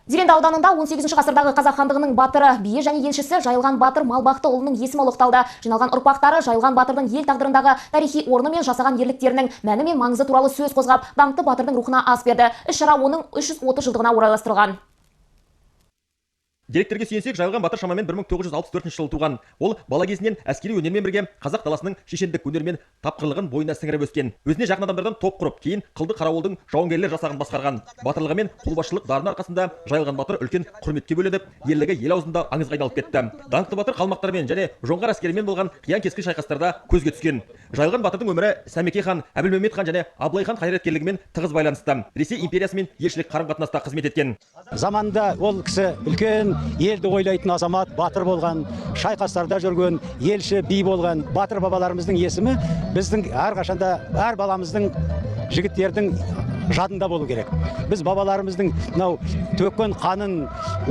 Зеренді ауданында 18 ғасырдағы қазақ хандығының батыры, биі және еншісі Жайылған батыр Малбақтыұлының есімі ұлықталды. Жиналған ұрпақтары Жайылған батырдың ел тағдырындағы тарихи орны мен жасаған ерліктерінің мәні мен маңызы туралы сөз қозғап, даңқты батырдың рухына ас берді. Іс-шара оның 330 жылдығына орайластырылған. Деректерге сүйенсек, Жайылған батыр шамамен 1964 жылы туған. Ол бала кезінен әскери өнермен бірге қазақ даласының шешендік өнермен тапқырлығын бойына сіңіріп өскен. Өзіне жақын адамдардан топ құрып, кейін қылды қарауылдың жауынгерлер жасағын басқарған. Батырлығы мен қолбасшылық дарыны арқасында Жайылған батыр үлкен құрметке бөленіп, ерлігі ел аузында аңызға айналып кетті. Даңқты батыр қалмақтармен және жоңғар әскерімен болған қиян-кескі шайқастарда көзге түскен. Жайылған батырдың өмірі Сәмеке хан, Әбілмәмбет хан және Абылай хан қайраткерлігімен тығыз байланысты. Ресей империясымен елшілік қарым-қатынаста қызмет еткен. Заманда ол кісі үлкен елді ойлайтын азамат, батыр болған, шайқастарда жүрген, елші, би болған. Батыр бабаларымыздың есімі біздің әрқашанда әр баламыздың, жігіттердің жадында болу керек. Біз бабаларымыздың төккен қанын,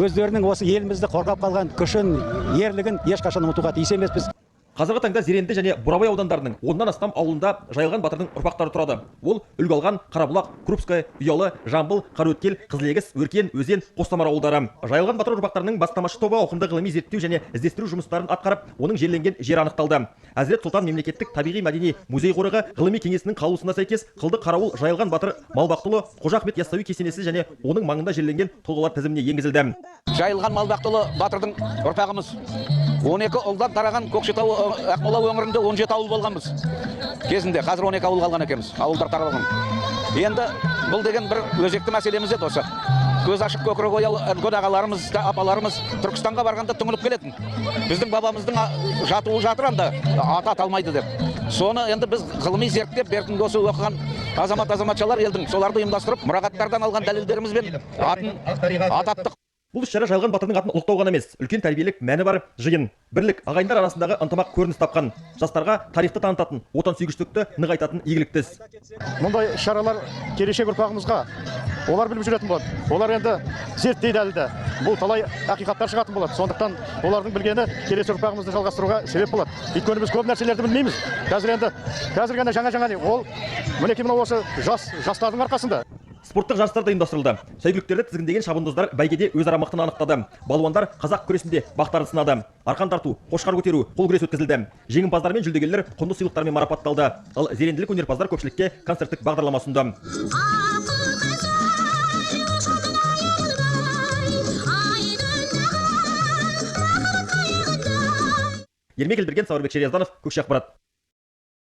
өздерінің осы елімізді қорғап қалған күшін, ерлігін ешқашан ұмытуға тиіс емеспіз. Қазіргі таңда Зеренді және Бурабай аудандарының 10-нан астам ауылында Жайылған батырдың ұрпақтары тұрады. Ол үлгі алған Қарабұлақ, Крупская, Ұялы, Жамбыл, Қараөткел, Қызылегіс, Өркен, Өзен, Қостамар ауылдары. Жайылған батыр ұрпақтарының бастамашы тобы ауқымды ғылыми зерттеу және іздестіру жұмыстарын атқарып, оның жерленген жері анықталды. Әзірет Сұлтан мемлекеттік табиғи мәдени музей қорығы ғылыми кеңесінің қаулысына сәйкес қылды қарауыл Жайылған батыр Малбақтыұлы Қожа Ахмет Яссауи кесенесі және оның маңында жерленген тұлғалар тізіміне енгізілді. Жайылған Малбақтыұлы батырдың ұрпағымыз. 12 ұлдан тараған Көкшетау Ақмола өңірінде 17 ауыл болғанбыз. Кезінде қазір 12 ауыл қалған екенбіз. Ауылдар таралған. Енді бұл деген бір өзекті мәселеміз еді осы. Көз ашық көкірек ояу ағаларымыз, апаларымыз Түркістанға барғанда түңіліп келетін. Біздің бабамыздың жатуы жатыр анда, аты аталмайды деп. Соны енді біз ғылыми зерттеп, бертін осы оқыған азамат-азаматшалар елдің соларды ұйымдастырып, мұрағаттардан алған дәлелдерімізбен атын ататтық. Бұл іс-шара Жайылған батырдың атын ұлықтау ғана емес, үлкен тәрбиелік мәні бар жиын. Бірлік, ағайындар арасындағы ынтымақ көрініс тапқан. Жастарға тарихты танытатын, отансүйгіштікті нығайтатын игілікті іс. Мұндай шаралар келешек ұрпағымызға олар біліп жүретін болады. Олар енді зерттейді әлі де. Бұл талай ақиқаттар шығатын болады. Сондықтан олардың білгені келесі ұрпағымызды жалғастыруға себеп болады. Өйткені біз көп нәрселерді білмейміз. Қазір ғана жаңа ол мінекей мынау осы жастардың арқасында. Спорттық жарыстар ұйымдастырылды. Сәйгүліктерді тізгіндеген шабандоздар бәйгеде өзара мықтыны анықтады. Балуандар қазақ күресінде бақтарын сынады. Арқан тарту, қошқар көтеру, қол күрес өткізілді. Жеңімпаздар мен жүлдегерлер құнды сыйлықтармен марапатталды. Ал зеренділік өнерпаздар көпшілікке концерттік бағдарлама ұсынды. Ермек Елберген, Сауырбек Шериязданов, Көкше ақпарат.